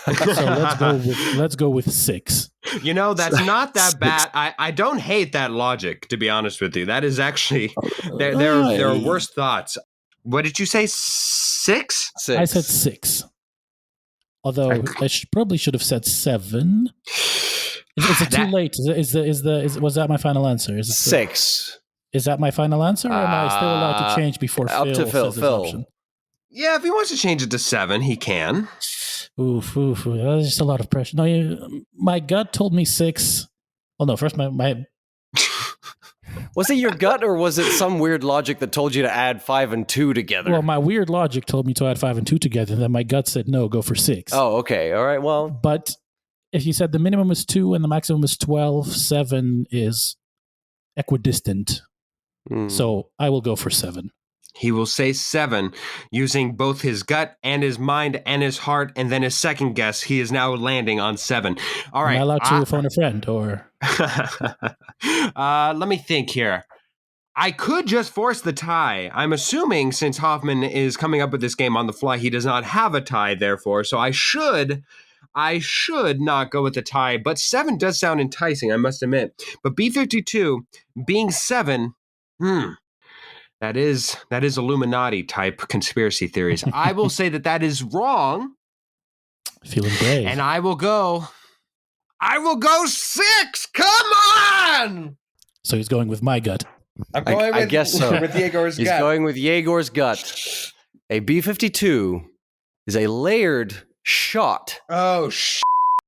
So let's go with 6. You know, that's not that bad. I don't hate that logic, to be honest with you. That is actually, there are worse thoughts. What did you say? 6? 6. I said 6. Although I probably should have said 7. Is it too late? Was that my final answer? Is it 6. Is that my final answer, or am I still allowed to change before up Phil to Phil. says his Phil. option? Yeah, if he wants to change it to 7, he can. Oof. That's just a lot of pressure. No, my gut told me 6. Well, no, first my Was it your gut or was it some weird logic that told you to add 5 and 2 together? well, my weird logic told me to add 5 and 2 together, and then my gut said no, go for 6. Oh, okay. All right. Well, But if you said the minimum is 2 and the maximum is 12, 7 is equidistant. So I will go for 7. He will say 7, using both his gut and his mind and his heart, and then his second guess. He is now landing on 7. All right. Am I allowed to phone a friend, or Let me think here. I could just force the tie. I'm assuming since Hoffman is coming up with this game on the fly, he does not have a tie, therefore. So I should not go with the tie. But 7 does sound enticing, I must admit. But B-52 being 7, that is Illuminati type conspiracy theories. I will say that is wrong, feeling brave? and I will go 6. Come on! So he's going with my gut. I'm I guess so. with Yegor's he's gut. going with Yegor's gut. A B-52 is a layered shot. Oh,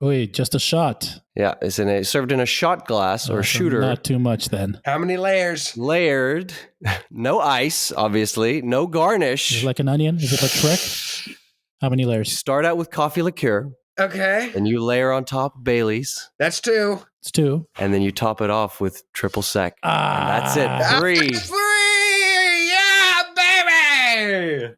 Wait, just a shot. Yeah, it's served in a shot glass or So shooter. Not too much then. How many layers? Layered, no ice, obviously, no garnish. Is it like an onion? Is it a trick? How many You layers? start out with coffee liqueur, Okay. and you layer on top Bailey's, That's 2. It's 2. and then you top it off with triple sec. Ah. And that's it. 3. 3! Yeah, baby!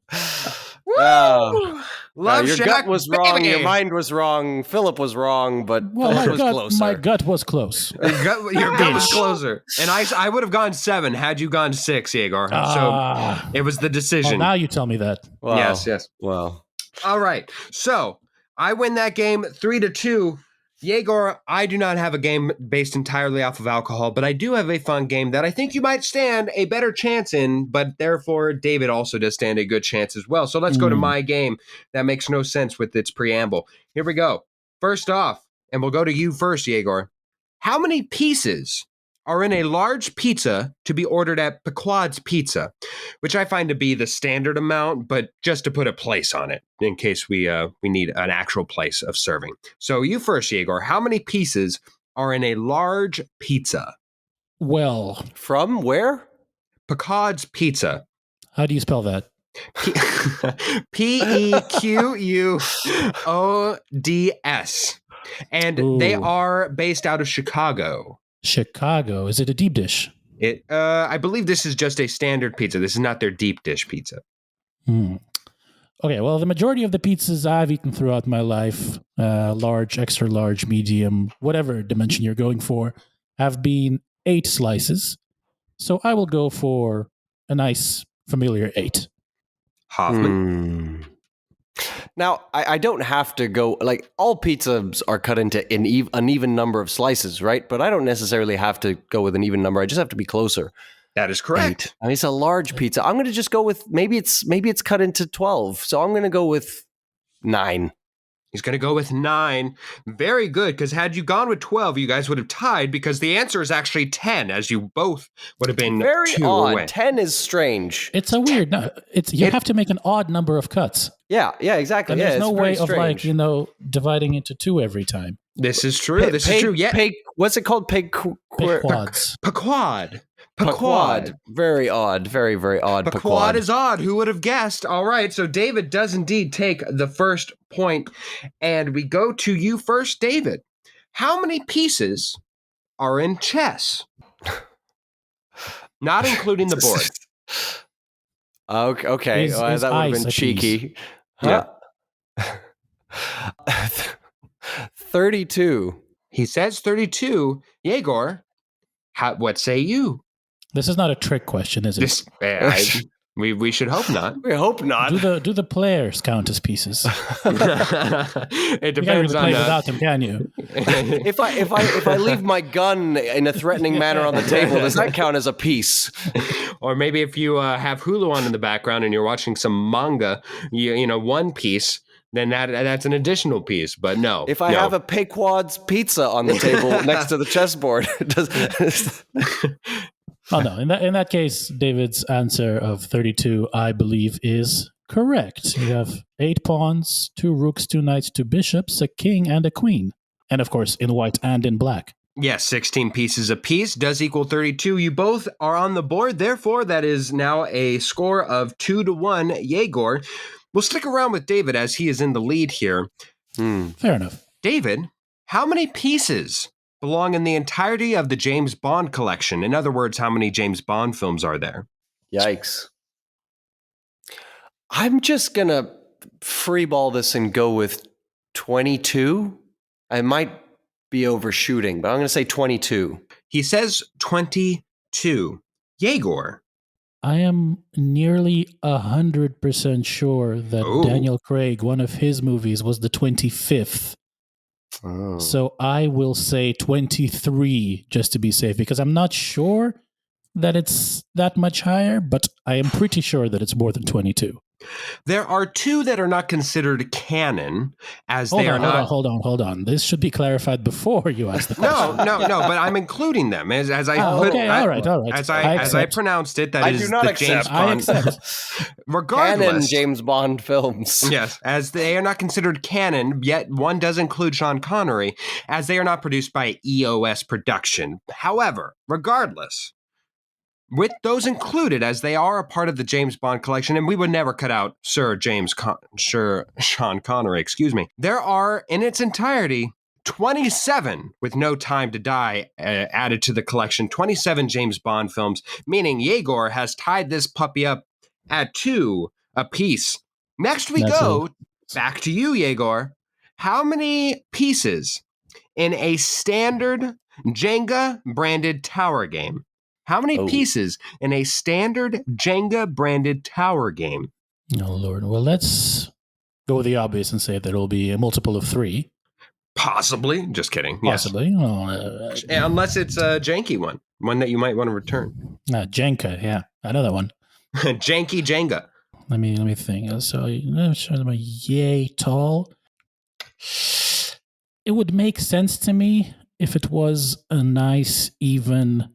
Woo! Oh. Love your Shack, gut was wrong. baby. Your mind was wrong. Philip was wrong, but Well, Philip was closer. my gut was close. Your gut was closer. And I would have gone 7 had you gone 6, Yegor. So it was the Well, decision. now you tell me that. Wow. Yes. Wow. All right. So I win that game 3-2. Yegor, I do not have a game based entirely off of alcohol, but I do have a fun game that I think you might stand a better chance in, but therefore David also does stand a good chance as well. So let's go to my game. That makes no sense with its preamble. Here we go. First off, and we'll go to you first, Yegor. How many pieces are in a large pizza to be ordered at POWWOW's Pizza, which I find to be the standard amount, but just to put a place on it in case we need an actual place of serving. So you first, Yegor. How many pieces are in a large pizza? Well, From where? POWWOW's Pizza. how do you spell that? PEQUODS. And they Ooh. are based out of Chicago. Chicago. Is it a deep dish? I believe this is just a standard pizza. This is not their deep dish pizza. Okay, well, the majority of the pizzas I've eaten throughout my life, large, extra large, medium, whatever dimension you're going for, have been 8 slices. So I will go for a nice, familiar 8. Hoffman. Now, I don't have to go, like, all pizzas are cut into an even number of slices, right? But I don't necessarily have to go with an even number. I just have to be closer. That is correct. I mean, it's a large pizza. I'm going to just go with, maybe it's cut into 12. So I'm going to go with 9. He's going to go with 9. Very good, because had you gone with 12, you guys would have tied, because the answer is actually 10, as you both would have been Very 2 odd. away. 10 is strange. It's a weird. No, you have to make an odd number of cuts. Yeah, exactly. And Yeah, there's no it's very way of, like, strange. dividing into 2 every time. This is true. This is true. Yeah. What's it called? Quads. POWWOW. POWWOW. Very odd. Very, very odd. POWWOW is odd. Who would have guessed? All right. So David does indeed take the first point. And we go to you first, David. How many pieces are in chess? Not including the board. Okay. Is that would have ice been a cheeky. Yeah. 32. He says 32. Yegor, what say you? This is not a trick question, is it? We should hope not. We hope not. Do the players count as pieces? It You can't depends really on play without them, can you? If I leave my gun in a threatening manner on the table, does that count as a piece? Or maybe if you have Hulu on in the background and you're watching some manga, you know, One Piece, then that's an additional piece. But no. If I have a POWWOW's pizza on the table next to the chessboard, Oh no! In that case, David's answer of 32, I believe, is correct. You have 8 pawns, 2 rooks, 2 knights, 2 bishops, a king, and a queen, and of course in white and in black. Yes, 16 pieces apiece does equal 32. You both are on the board. Therefore, that is now a score of 2-1. Yegor. We'll stick around with David as he is in the lead here. Fair enough. David, how many pieces belong in the entirety of the James Bond collection? In other words, how many James Bond films are there? Yikes. I'm just going to freeball this and go with 22. I might be overshooting, but I'm going to say 22. He says 22. Yegor. I am nearly 100% sure that Ooh. Daniel Craig, one of his movies, was the 25th. Oh. So I will say 23 just to be safe, because I'm not sure that it's that much higher, but I am pretty sure that it's more than 22. There are two that are not considered canon, as Hold they are on, not. hold on. This should be clarified before you ask the question. No. But I'm including them as I Okay, all right. as I I accept. pronounced it. That I is do not the accept. James I Bond. accept. Regardless, Canon James Bond films. yes, as they are not considered canon, yet one does include Sean Connery, as they are not produced by EOS Production. However, regardless, with those included, as they are a part of the James Bond collection, and we would never cut out Sir Sean Connery, there are, in its entirety, 27, with No Time to Die added to the collection, 27 James Bond films, meaning Yegor has tied this puppy up at 2 apiece. Next we go back to you, Yegor. How many pieces in a standard Jenga branded tower game? How many pieces in a standard Jenga branded tower game? Oh, Lord. Well, let's go with the obvious and say that it'll be a multiple of 3. Possibly. Just kidding. Possibly. Yes. Unless it's a janky one that you might want to return. Jenka, yeah. I know that one. Janky Jenga. Let me think. So, yay tall. It would make sense to me if it was a nice, even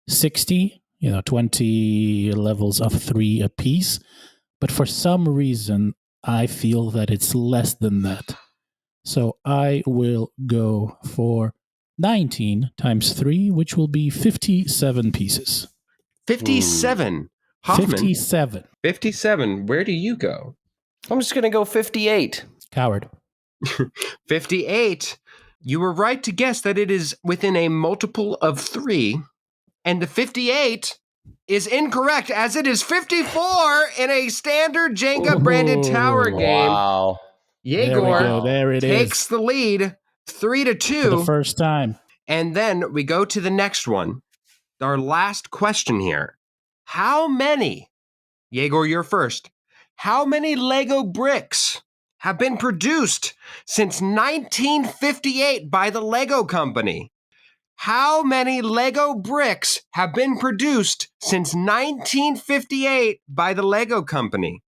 60, 20 levels of 3 apiece. But for some reason, I feel that it's less than that. So I will go for 19 times 3, which will be 57 pieces. 57. Hoffman. 57. 57. Where do you go? I'm just going to go 58. Coward. 58. You were right to guess that it is within a multiple of 3. And the 58 is incorrect, as it is 54 in a standard Jenga branded tower game. Wow. Yegor There it takes is. the lead 3-2. For the first time. And then we go to the next one. Our last question here. How many, Yegor, you're first, how many Lego bricks have been produced since 1958 by the Lego Company? How many Lego bricks have been produced since 1958 by the Lego Company?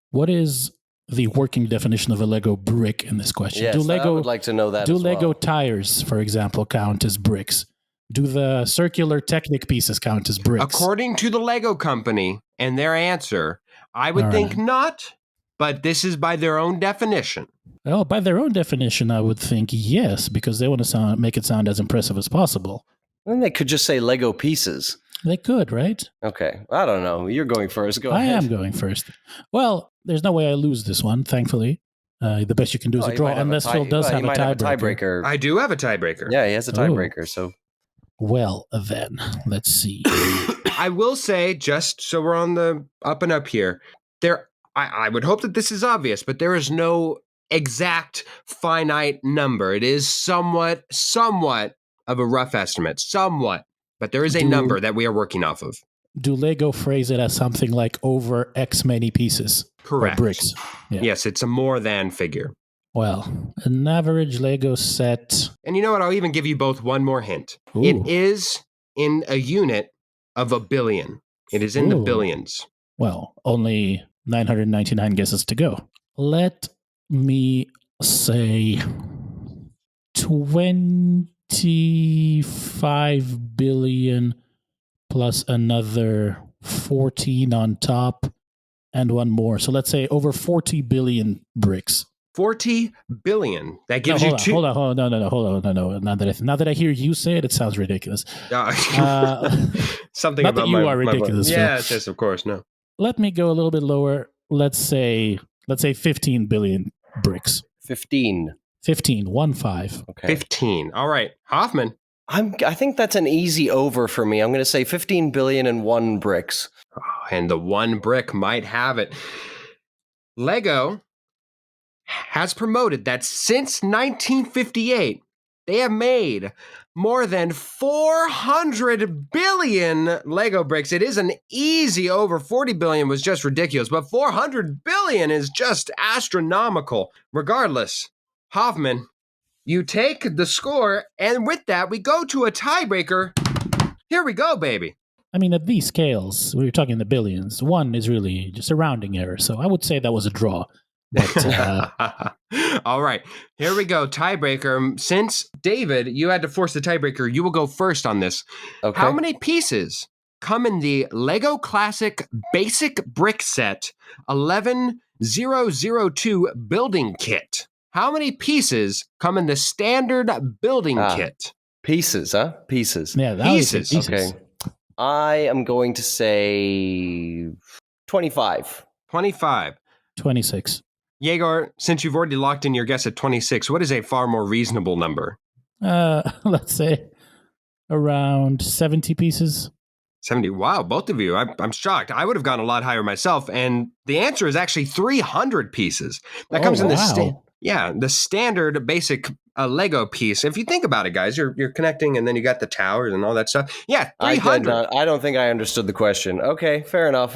What is the working definition of a Lego brick in this question? Yes, I would like to know that Do as well. Lego tires, for example, count as bricks? Do the circular Technic pieces count as bricks? According to the Lego Company and their answer, I would think not, but this is by their own definition. Well, by their own definition, I would think yes, because they want to make it sound as impressive as possible. And they could just say Lego pieces. They could, right? Okay. I don't know. You're going first. Go ahead. I am going first. Well, there's no way I lose this one, thankfully. The best you can do is a draw, unless Phil does have a tiebreaker. I do have a tiebreaker. Yeah, he has a tiebreaker. So, well, then, let's see. I will say, just so we're on the up and up here, I would hope that this is obvious, but there is no exact finite number. It is somewhat of a rough estimate, but there is a number that we are working off of. Do Lego phrase it as something like over X many pieces? Correct. Or bricks. Yeah. Yes, it's a more than figure. Well, an average Lego set. And you know what? I'll even give you both one more hint. Ooh. It is in a unit of a billion. It is in the billions. Well, only 999 guesses to go. Let me say 25 billion plus another 14 on top and one more. So let's say over 40 billion bricks. 40 billion. That gives you two. Hold on. No. Now that I hear you say it, it sounds ridiculous. Something not about that you are ridiculous. Yes, of course. No. Let me go a little bit lower. Let's say 15 billion bricks. 15. 15. 1-5. Okay. 15. All right. Hoffman. I think that's an easy over for me. I'm going to say 15 billion and 1 bricks. Oh, and the 1 brick might have it. Lego has promoted that since 1958, they have made more than 400 billion Lego bricks. It is an easy over. 40 billion was just ridiculous, but 400 billion is just astronomical. Regardless, Hoffman, you take the score, and with that, we go to a tiebreaker. Here we go, baby. I mean, at these scales, we were talking the billions. 1 is really just a rounding error. So I would say that was a draw. But All right, here we go. Tiebreaker. Since David, you had to force the tiebreaker, you will go first on this. Okay. How many pieces come in the Lego Classic Basic Brick Set 11002 Building Kit? How many pieces come in the standard building kit? Pieces, huh? Pieces. yeah, that was Pieces. Okay. I am going to say 25. 25. 26. Yegor, since you've already locked in your guess at 26, what is a far more reasonable number? Let's say around 70 pieces. 70. Wow, both of you. I'm shocked. I would have gone a lot higher myself. And the answer is actually 300 pieces. That comes in the the standard basic Lego piece. If you think about it, guys, you're connecting and then you got the towers and all that stuff. Yeah, 300. I don't think I understood the question. Okay, fair enough.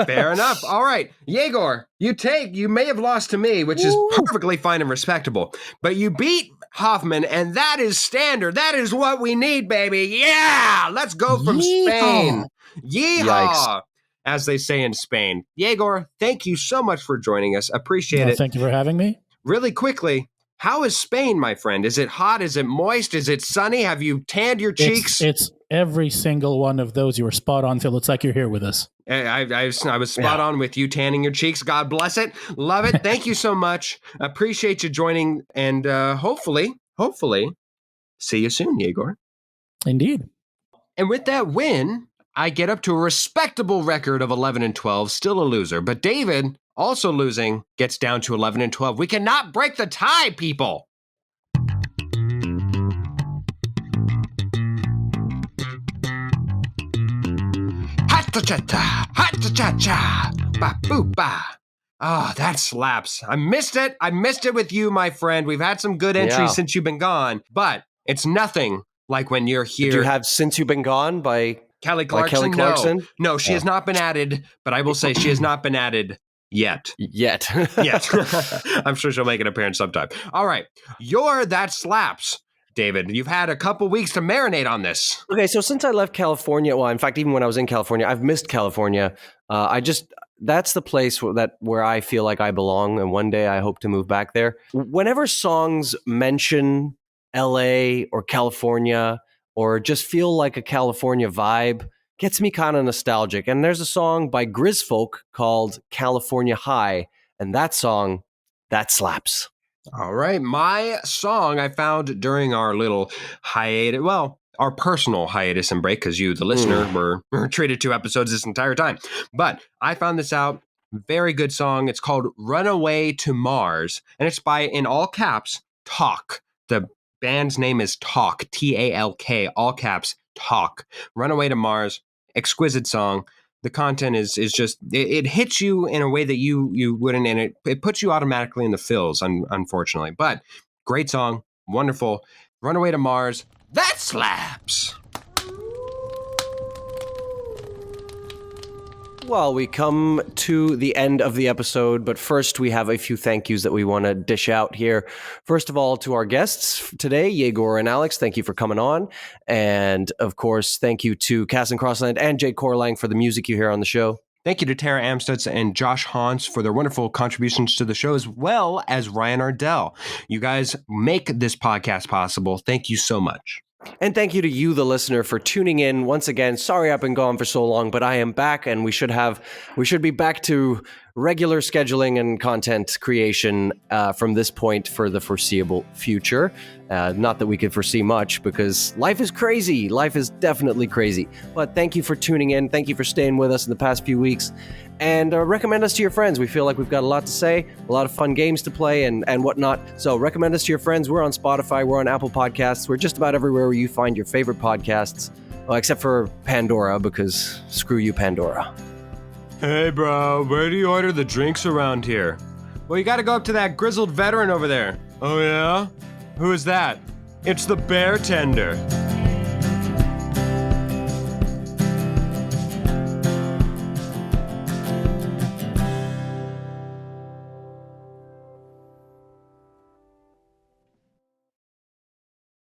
Fair enough. All right. Yegor, you may have lost to me, which is perfectly fine and respectable. But you beat Hoffman, and that is standard. That is what we need, baby. Yeah! Let's go from Spain. Yeehaw! Yikes. As they say in Spain. Yegor, thank you so much for joining us. Appreciate it. Thank you for having me. Really quickly, how is Spain, my friend? Is it hot? Is it moist? Is it sunny? Have you tanned your cheeks? It's every single one of those. You were spot on, Phil. It's like you're here with us. I was spot on with you tanning your cheeks. God bless it. Love it. Thank you so much. Appreciate you joining. And hopefully, see you soon, Yegor. Indeed. And with that win, I get up to a respectable record of 11 and 12, still a loser. But David, also losing, gets down to 11 and 12. We cannot break the tie, people. Ha-cha-cha-cha, ha-cha-cha-cha, ba-boop-ba. Oh, that slaps. I missed it. I missed it with you, my friend. We've had some good entries since you've been gone, but it's nothing like when you're here. Did you have Since You've Been Gone by Kelly Clarkson? No, she has not been added, but I will say she has not been added yet. Yet. I'm sure she'll make an appearance sometime. All right. That slaps. David, you've had a couple weeks to marinate on this. Okay, so since I left California, well, in fact, even when I was in California, I've missed California. That's the place where I feel like I belong, and one day I hope to move back there. Whenever songs mention LA or California or just feel like a California vibe, gets me kind of nostalgic. And there's a song by Grizzfolk called California High, and that song, that slaps. All right. My song I found during our little hiatus, well, our personal hiatus and break, because you, the listener, were treated 2 episodes this entire time. But I found this out. Very good song. It's called Runaway to Mars, and it's by, in all caps, Talk. The band's name is Talk, T-A-L-K, all caps, Talk. Runaway to Mars, exquisite song. The content is just, it hits you in a way that you wouldn't, and it puts you automatically in the feels, unfortunately. But great song, wonderful. Runaway to Mars, that slaps! Well, we come to the end of the episode, but first we have a few thank yous that we want to dish out here. First of all, to our guests today, Yegor and Alex, thank you for coming on. And of course, thank you to Cass and Crossland and Jake Corlang for the music you hear on the show. Thank you to Tara Amstutz and Josh Hans for their wonderful contributions to the show, as well as Ryan Ardell. You guys make this podcast possible. Thank you so much. And thank you to you, the listener, for tuning in. Once again, sorry I've been gone for so long, but I am back, and we should be back to regular scheduling and content creation from this point for the foreseeable future. Not that we could foresee much, because life is crazy. Life is definitely crazy. But thank you for tuning in. Thank you for staying with us in the past few weeks. And recommend us to your friends. We feel like we've got a lot to say, a lot of fun games to play and whatnot. So recommend us to your friends. We're on Spotify. We're on Apple Podcasts. We're just about everywhere where you find your favorite podcasts. Well, except for Pandora, because screw you, Pandora. Hey, bro, where do you order the drinks around here? Well, you got to go up to that grizzled veteran over there. Oh, yeah? Who is that? It's the bartender.